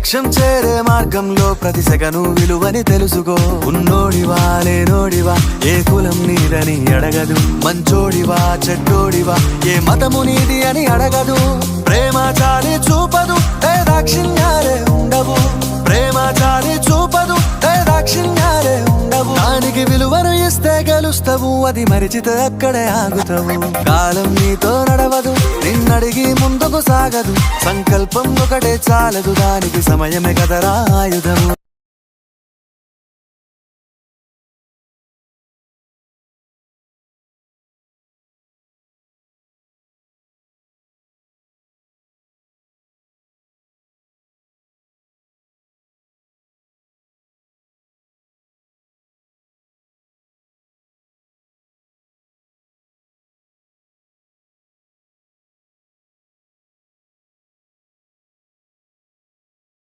లక్ష్యం చేరే మార్గంలో ప్రతి సెగను విలువని తెలుసుకో. ఉన్నోడివా లేనోడివా ఏ కులం నీదని అడగదు. మంచోడివా చెడ్డోడివా ఏ మతము నీది అని అడగదు. ప్రేమ చాలి చూపదు దాక్షిణ్యాలే ఉండవు. ప్రేమ చాలి చూపదు దాక్షిణ్యాలే ఉండవు. దానికి విలువను ఇస్తే గెలుస్తావు, అది మరిచితే అక్కడే ఆగుతావు. కాలం నీతో నడవదు, నిన్నడిగి ముందుకు సాగదు. సంకల్పం ఒకటే చాలదు, దానికి సమయమే కదరా ఆయుధము.